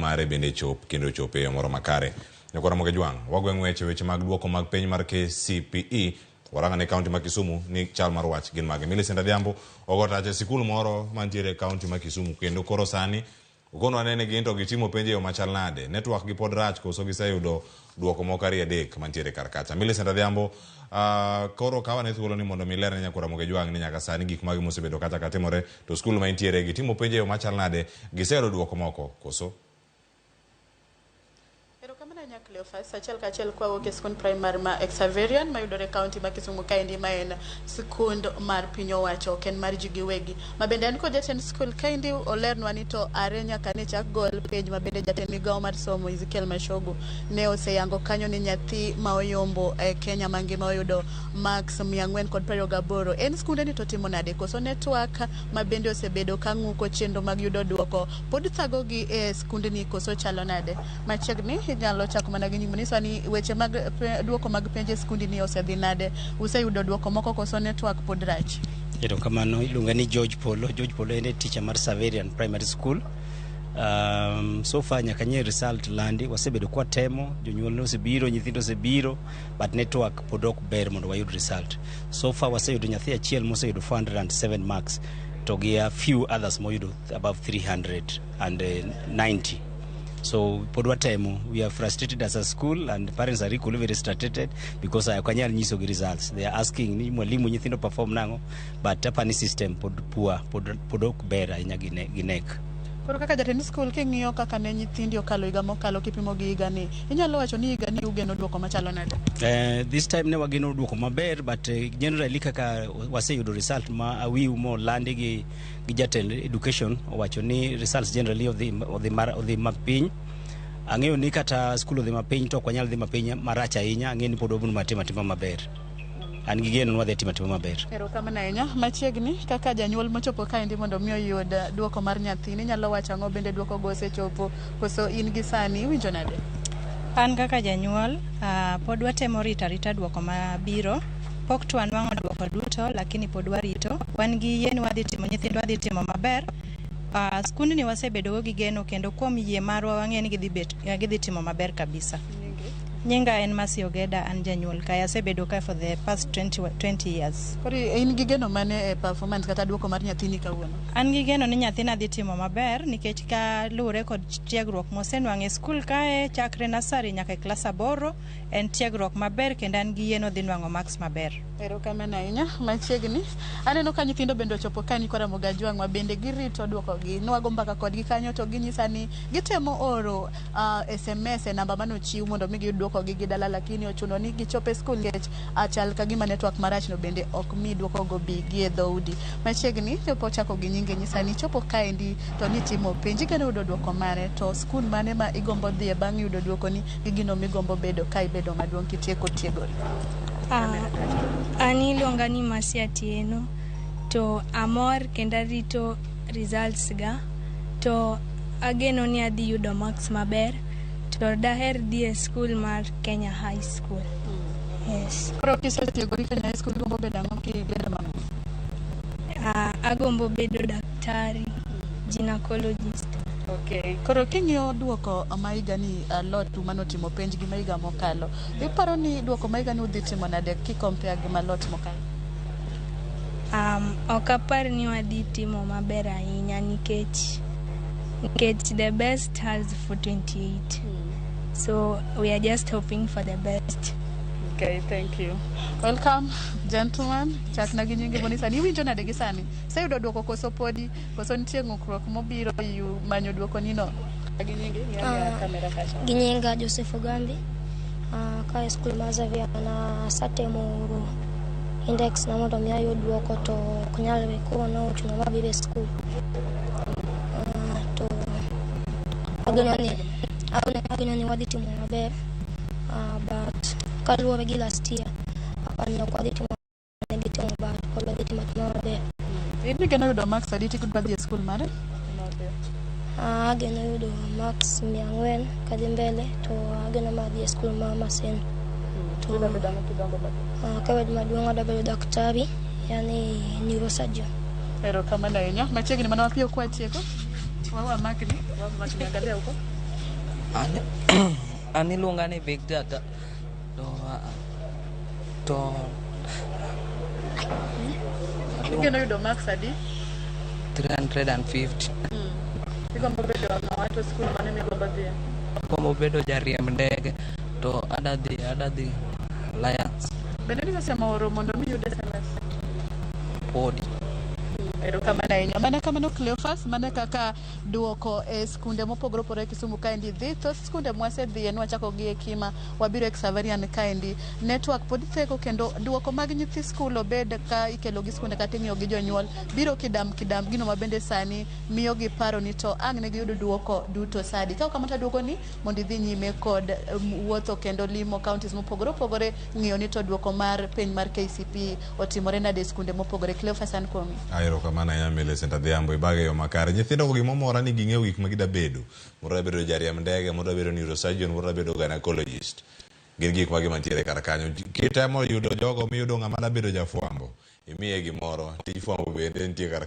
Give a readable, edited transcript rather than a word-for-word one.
mare bende chop kendo chope e moro makare. Nyakora Moge Jwang, wagweng' weche mag duoko mag piny mar KCPE waranga ne kaunti ma Kisumu ni chal mar wach gin mage. Millicent Adhiambo ogotache sikul moro mantiere kaunti ma Kisumu kendo koro sani ukono anene ginto gitimo penje yo machal nade. Network gi pod rach koso giseyudo duoko moko ari adek mantiere kar kacha. Millicent Adhiambo, koro kawa ne thuolo ni mondo milerne Nyakora Moge Jwang ni nyaka sani gik mage mosebedo kacha katimore to skul ma intiere gitimo penje yo machal nade, giseyudo duoko moko koso. Cleophas achiel kachiel kwa wuok e skund primary ma Xaverian ma yudore kaunti ma Kisumu kaendi ma en skund mar piny owacho ken mar ji giwegi ma bende en kod jatend skul kaendi olernwa ni to are nyaka ne chak gol page ma bende jatend migawo mar somo Ezekiel Mashogu ne oseyango kanyo ni nyathi ma oyombo e Kenya mangima oyudo max 428. En skunde ni to timo nade koso network ma bende osebedo ka ng'uko chenro mag yudo duoko pod thago gi e skunde ni koso chalo nade. Machiegni inyalo chako mana gi nyingi ni weche mag duoko mag penje skundi ni osedhi nade, useyudo duoko moko koso network pod rach. Kamano iluonga ni George Polo en teacher mar Xaverian Primary School. So far nyaka nye result landi wasebedo kwa temo, jonyuol osebiro, nyithindo osebiro, but network pod ok ber mondo wayud result. So far waseyudo nyathi achiel moseyudo 407 marks to gi a few others moyudo above 390. So podwatemo, we are frustrated as a school and parents are equally very frustrated because kanyal nyiso gi results. They are asking ni mwalimu nyithindo perform nango, but tapani system pod poor, pod ok ber ahinya gi nek. Koro kaka jatend skul king'iyo kaka ne nyithindi okalo higa mokalo kipimo gi higa ni, inyalo wacho ni higa ni ugeno duoko machalo nade? This time ne wageno duoko maber, but generally kaka waseyudo result ma awiu mo landi gi jatend education owacho ni results generally of the mapiny. Ang'eyo ni kata skul odhi mapiny to ok wanyal dhi mapiny marach ahinya, ang'eyo ni pod wabiro matimo maber. An gi geno wadhi timo maber. Erokamano ahinya. Machiegni kaka janyuol mochopo kaendi mondo miyo yud duoko mar nyathini, nyalo wacho ang'o bende duoko go osechopo koso in gi sani iwinjo nade? An kaka janyuol pod watemo rita duoko mabiro. Pok twanwang'o duoko duto lakini pod warito. Wan gi yie ni wadhi timo, nyithindwa wadhi timo maber. Skundi ni wasebedo gi geno kendo kuom yie marwa wang'e ni gidhi timo maber kabisa. Nyinga en Masi Ogeda, an janyuol kaya asebedo ka for the past 20 years. Koro in gi geno mane e performance kata duoko mar nyathini kawuono? An gi geno ni nyathina dhi timo maber nikech ka luwore kod tiegruok mosenwang'e skul kae chakre nursery nyaka klas 8 en tiegruok maber kendo an gi yeno dhi nwang'o max maber. Erokamano ahinya. Machiegni aneno ka nyithindo bende ochopo ka Nyakora Moge Jwang ma bende girito duoko gi. Nwago mbaka kodgi kanyo to ginyisa ni gitemo oro SMS e namba mano chiw mondo mi giyud duoko gi dala lakini ochuno ni gichope skul nikech achal ka gima network marach no bende ok mi duoko go bi gi e dhoudi. Machiegni chopo chako gi nyinge nyisa ni chopo kaendi to ni timo penji kendo yudo duoko mare to skul mane ma igombo dhi e bang' yudo duoko ni gi gino migombo bedo ka ibedo maduong' kitieko tiegori. Ani iluonga ni Masi Atieno to amor kendo arito results ga to ageno ni adhi yudo marks maber to daher dhi e skul mar Kenya High School. Yes. Koro kisetiegori Kenya High School gombo bedo ang'o kibedo mano? Agombo bedo daktari, gynecologist. Okay. Koro king'iyo duoko ma higa ni lot manotimo penj gi ma higa mokalo, iparo ni duoko ma higa ni udhi timo nade kikompare gi malot mokalo? Ok apar ni wadhi timo maber ahinya nikech the best has 428. So we are just hoping for the best. Okay, thank you. Welcome, gentlemen. Chak na gi nyingi bonisa ni winjo nade gi sani. Sayudo duoko koso podi, koso nitie ng'ukruok mobiro yu manyo duoko nino. Gi nyingi ng'ani kamera kacha. Gi nyinga Joseph Ogambi. Ka skul mar Xavier na satemo index na mondo mi ayud duoko to kunyal we ko no chuno mabire skul. To ageno ni wadhi timo maber. But kaluwore gi last year apanya kwa diti mo bad kwa diti maber. Ini geno yudo max aditi kud badhi skul mare? Ageno yudo max 400 kadhi mbele to ageno madhi skul ma Masen. To kawed maduong' adabedo daktari yani neurosurgeon. Erokamano ahinya. Machiegni mana wapiyo kwa tieko. Wawa makni angalia huko. Ani luonga ni Big Data to Igeno yudo marks adi? 350. Igombo bedo ng'ato skul mane migombo dhie? Agombo bedo jariemb ndege to adadhi Lions. Bende nisesema oro mondo mi yud SMS? Podi. Erokamano ahinya. Mana kamano Cleophas, mana kaka duoko e skunde mopogore opogore Kisumu kaendi dhi. Thoth skunde mwasedhie nwachako gi e Kima, wabiro Exaverian kaendi. Network pod theko kendo duoko mag nyithi skul obed ka ikelo gi skunde kata ing'iyo gi jonyuol. Biro kidam gino mabende sani miyo gi paro ni to ang' ne giyudo duoko duto sadi. Ka kamata duoko ni mondo idhi nyime kod wuotho kendo limo counties mopogore opogore ng'iyo ni to duoko mar penj mar KCPE otimore nade e skunde mopogore. Cleophas an kuomi. Mana ya Millicent Adhiambo ibage yo makare. Nyithindo ko gimomora ni ging'eyo gik ma gida bedo. Moro bedo jariemb ndege, moro bedo neurosurgeon, moro bedo gynecologist. Gin gik ma gimantiere kar kanyo. Kitemo yudo jogo miyudo ng'ama bedo jafwambo. Imiye gimoro, tij fwambo bende nitie kar